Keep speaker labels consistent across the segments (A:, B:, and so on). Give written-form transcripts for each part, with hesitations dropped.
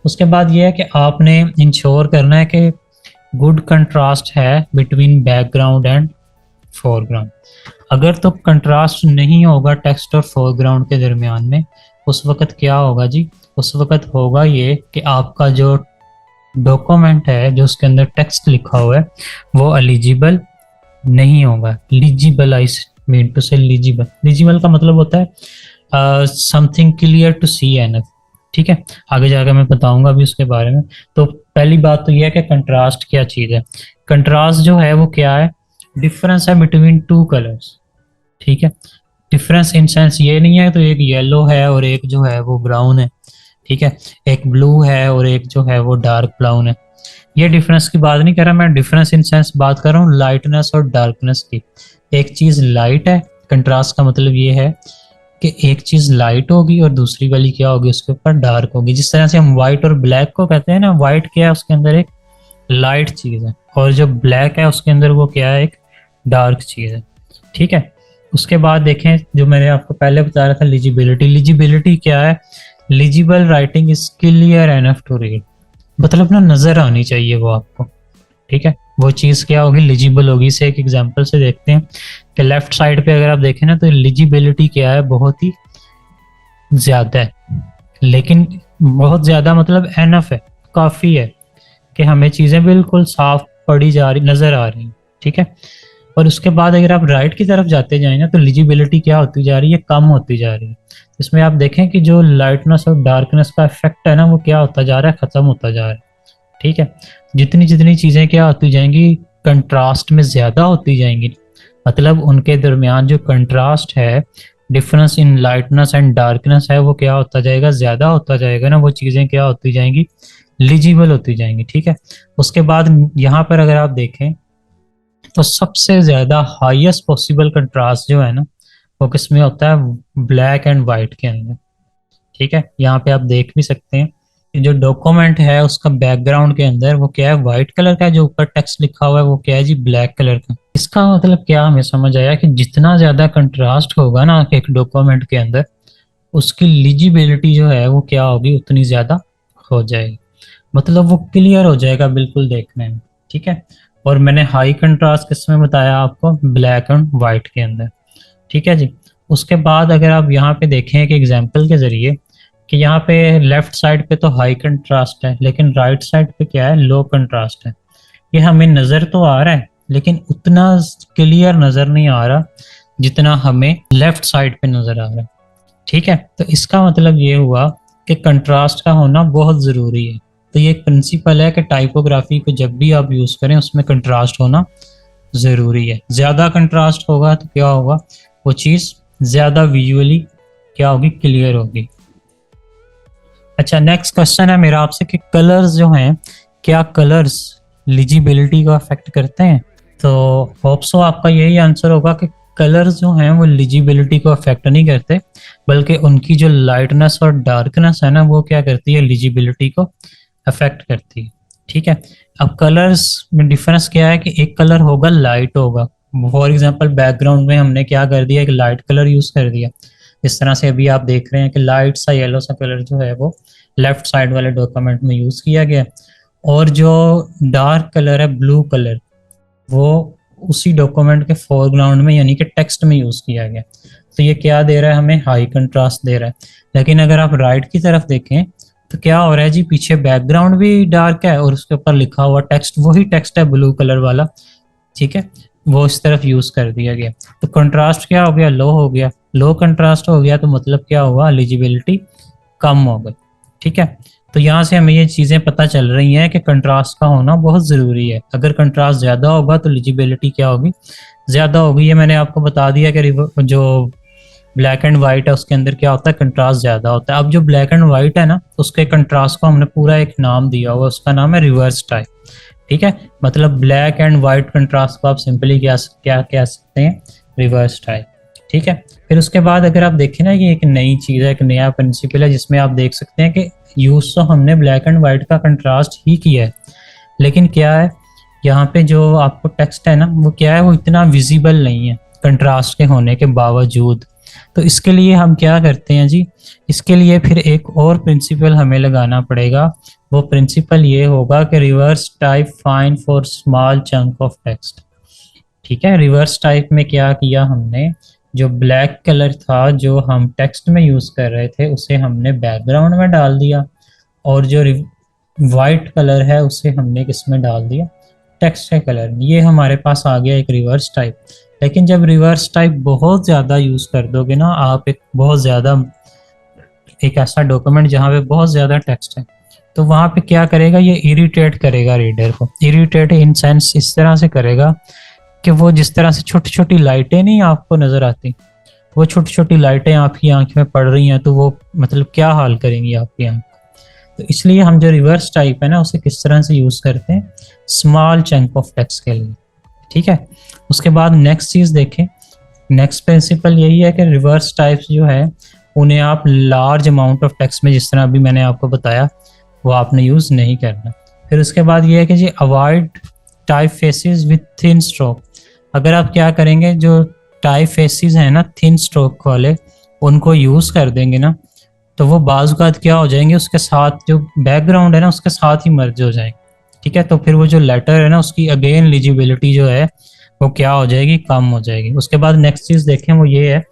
A: उसके बाद ये है कि आपने इंश्योर करना है कि गुड कंट्रास्ट है बिटवीन बैकग्राउंड एंड फोरग्राउंड। अगर तो कंट्रास्ट नहीं होगा टेक्स्ट और फोरग्राउंड के दरमियान में, उस वक्त क्या होगा जी, उस वक्त होगा ये कि आपका जो डॉक्यूमेंट है, जो उसके अंदर टेक्स्ट लिखा हुआ है, वो एलिजिबल नहीं होगा। लीजिबल, आई मीन टू से लीजिबल। लीजिबल का मतलब होता है something clear to see enough. ठीक है, आगे जाकर मैं बताऊंगा अभी उसके बारे में। तो पहली बात तो यह है कि कंट्रास्ट क्या चीज़ है। कंट्रास्ट जो है वो क्या है, डिफरेंस है बिटवीन टू कलर्स। ठीक है, डिफरेंस इन सेंस ये नहीं है तो एक येलो है और एक जो है वो ब्राउन है। ठीक है, एक ब्लू है और एक जो है वो डार्क ब्राउन है। ये डिफरेंस की बात नहीं कर रहा मैं, डिफरेंस इन सेंस बात कर रहा हूँ लाइटनेस और डार्कनेस की। एक चीज लाइट है, कंट्रास्ट का मतलब ये है कि एक चीज लाइट होगी और दूसरी वाली क्या होगी, उसके ऊपर डार्क होगी। जिस तरह से हम व्हाइट और ब्लैक को कहते हैं ना, व्हाइट क्या है, उसके अंदर एक लाइट चीज है, और जो ब्लैक है उसके अंदर वो क्या है, एक डार्क चीज है। ठीक है, उसके बाद देखें जो मैंने आपको पहले बता रहा था, लिजिबिलिटी। लिजिबिलिटी क्या है, legible writing is clear enough to read, मतलब ना नजर आनी चाहिए वो आपको। ठीक है, वो चीज क्या होगी, लिजिबल होगी। इसे एक एग्जांपल से देखते हैं कि लेफ्ट साइड पे अगर आप देखें ना, तो लिजिबिलिटी क्या है, बहुत ही ज्यादा है। लेकिन बहुत ज्यादा मतलब एनफ है, काफी है कि हमें चीजें बिल्कुल साफ पड़ी जा रही, नजर आ रही। ठीक है, और उसके बाद अगर आप राइट की तरफ जाते जाए ना, तो लिजिबिलिटी क्या होती जा रही है, कम होती जा रही है। इसमें आप देखें कि जो लाइटनेस और डार्कनेस का इफेक्ट है ना, वो क्या होता जा रहा है, खत्म होता जा रहा है। ठीक है, जितनी जितनी चीजें क्या होती जाएंगी, कंट्रास्ट में ज्यादा होती जाएंगी, मतलब उनके दरमियान जो कंट्रास्ट है, difference in lightness and darkness है, वो क्या होता जाएगा, ज्यादा होता जाएगा ना, वो चीजें क्या होती जाएंगी, लिजिबल होती जाएंगी। ठीक है, उसके बाद यहाँ पर अगर आप देखें तो सबसे ज्यादा हाईएस्ट पॉसिबल कंट्रास्ट जो है ना, वो किस में होता है, ब्लैक एंड वाइट के अंदर। ठीक है, यहाँ पे आप देख भी सकते हैं कि जो डॉक्यूमेंट है उसका बैकग्राउंड के अंदर वो क्या है, व्हाइट कलर का है, जो ऊपर टेक्स्ट लिखा हुआ है वो क्या है जी, ब्लैक कलर का। इसका मतलब क्या हमें समझ आया कि जितना ज्यादा कंट्रास्ट होगा ना एक डॉक्यूमेंट के अंदर, उसकी लीजिबिलिटी जो है वो क्या होगी, उतनी ज्यादा हो जाएगी, मतलब वो क्लियर हो जाएगा बिल्कुल देखने में। ठीक है, और मैंने हाई कंट्रास्ट किसमें बताया आपको, ब्लैक एंड व्हाइट के अंदर। ठीक है जी, उसके बाद अगर आप यहाँ पे देखें एक एग्जांपल के जरिए कि यहाँ पे लेफ्ट साइड पे तो हाई कंट्रास्ट है, लेकिन राइट साइड पे क्या है, लो कंट्रास्ट है। ये हमें नजर तो आ रहा है लेकिन उतना क्लियर नजर नहीं आ रहा जितना हमें लेफ्ट साइड पे नजर आ रहा है। ठीक है, तो इसका मतलब ये हुआ कि कंट्रास्ट का होना बहुत ज़रूरी है। तो ये एक प्रिंसिपल है कि टाइपोग्राफी को जब भी आप यूज़ करें उसमें कंट्रास्ट होना ज़रूरी है। ज़्यादा कंट्रास्ट होगा तो क्या होगा, वो चीज़ ज़्यादा विजुअली क्या होगी, क्लियर होगी। अच्छा, नेक्स्ट क्वेश्चन है मेरा आपसे कि कलर्स जो हैं, क्या कलर्स लिजिबिलिटी को अफेक्ट करते हैं। तो होप सो आपका यही आंसर होगा कि कलर्स जो हैं वो लिजिबिलिटी को अफेक्ट नहीं करते, बल्कि उनकी जो लाइटनेस और डार्कनेस है ना, वो क्या करती है, लिजिबिलिटी को अफेक्ट करती है। ठीक है, अब कलर्स में डिफरेंस क्या है कि एक कलर होगा लाइट होगा, फॉर एग्जांपल बैकग्राउंड में हमने क्या कर दिया, एक लाइट कलर यूज कर दिया। इस तरह से अभी आप देख रहे हैं कि लाइट सा येलो सा कलर जो है वो लेफ्ट साइड वाले डॉक्यूमेंट में यूज किया गया, और जो डार्क कलर है, ब्लू कलर, वो उसी डॉक्यूमेंट के फोरग्राउंड में यानी कि टेक्स्ट में यूज किया गया। तो ये क्या दे रहा है, हमें हाई कंट्रास्ट दे रहा है। लेकिन अगर आप राइट की तरफ देखें तो क्या हो रहा है जी, पीछे बैकग्राउंड भी डार्क है और उसके ऊपर लिखा हुआ टेक्स्ट वही टेक्स्ट है, ब्लू कलर वाला। ठीक है, वो इस तरफ यूज कर दिया गया, तो कंट्रास्ट क्या हो गया, लो हो गया। लो कंट्रास्ट हो गया तो मतलब क्या हुआ, एलिजिबिलिटी कम हो गई। ठीक है, तो यहाँ से हमें ये चीजें पता चल रही हैं कि कंट्रास्ट का होना बहुत जरूरी है। अगर कंट्रास्ट ज्यादा होगा तो एलिजिबिलिटी क्या होगी, ज्यादा होगी। ये मैंने आपको बता दिया कि जो ब्लैक एंड व्हाइट है उसके अंदर क्या होता है, कंट्रास्ट ज्यादा होता है। अब जो ब्लैक एंड व्हाइट है ना, उसके कंट्रास्ट को हमने पूरा एक नाम दिया हुआ, उसका नाम है रिवर्स टाइप। ठीक है, मतलब ब्लैक एंड व्हाइट कंट्रास्ट को आप सिंपली क्या क्या कह सकते हैं, रिवर्स टाइप। ठीक है, फिर उसके बाद अगर आप देखें ना, ये एक नई चीज है, एक नया प्रिंसिपल है, जिसमें आप देख सकते हैं कि यूज तो हमने ब्लैक एंड व्हाइट का कंट्रास्ट ही किया है, लेकिन क्या है, यहाँ पे जो आपको टेक्स्ट है ना, वो क्या है, वो इतना विजिबल नहीं है कंट्रास्ट के होने के बावजूद। तो इसके लिए हम क्या करते हैं जी, इसके लिए फिर एक और प्रिंसिपल हमें लगाना पड़ेगा। वो प्रिंसिपल ये होगा कि reverse type find for small chunk of text. ठीक है, रिवर्स टाइप में क्या किया हमने, जो ब्लैक कलर था जो हम टेक्स्ट में यूज कर रहे थे उसे हमने बैकग्राउंड में डाल दिया, और जो वाइट कलर है उसे हमने किस में डाल दिया, टेक्स्ट के कलर में। ये हमारे पास आ गया एक रिवर्स टाइप। लेकिन जब रिवर्स टाइप बहुत ज़्यादा यूज़ कर दोगे ना आप, एक बहुत ज़्यादा एक ऐसा डॉक्यूमेंट जहाँ पे बहुत ज़्यादा टेक्स्ट है, तो वहाँ पे क्या करेगा, ये इरिटेट करेगा रीडर को। इरिटेट इन सेंस इस तरह से करेगा कि वो जिस तरह से छोटी छोटी लाइटें नहीं आपको नज़र आती, वो छोटी छोटी लाइटें आपकी आंख में पड़ रही हैं, तो वो मतलब क्या हाल करेंगी आपकी आंख। तो इसलिए हम जो रिवर्स टाइप है ना उसे किस तरह से यूज़ करते हैं, स्मॉल चंक ऑफ टेक्स्ट के लिए। ठीक है, उसके बाद नेक्स्ट चीज़ देखें, नेक्स्ट प्रिंसिपल यही है कि रिवर्स टाइप्स जो है उन्हें आप लार्ज अमाउंट ऑफ टेक्स्ट में, जिस तरह अभी मैंने आपको बताया, वो आपने यूज़ नहीं करना। फिर उसके बाद ये है कि जी avoid type faces with thin stroke. अगर आप क्या करेंगे, जो टाइप फेसिस हैं ना थिन स्ट्रोक वाले, उनको यूज़ कर देंगे ना, तो वो बाज़ क्या हो जाएंगे, उसके साथ जो बैकग्राउंड है ना उसके साथ ही मर्ज हो जाएंगे। ठीक है, तो फिर वो जो लेटर है ना उसकी अगेन लिजिबिलिटी जो है वो क्या हो जाएगी, कम हो जाएगी। उसके बाद नेक्स्ट चीज़ देखें, वो ये है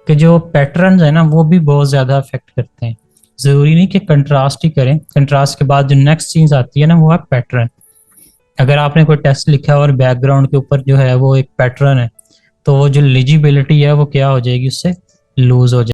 A: कि जो पैटर्न है ना वो भी बहुत ज़्यादा अफेक्ट करते हैं। ज़रूरी नहीं कि कंट्रास्ट ही करें, कंट्रास्ट के बाद जो नेक्स्ट चीज़ आती है ना वो है पैटर्न। अगर आपने कोई टेक्स्ट लिखा है और बैकग्राउंड के ऊपर जो है वो एक पैटर्न है, तो वो जो लिजिबिलिटी है वो क्या हो जाएगी, उससे लूज हो जाएगी।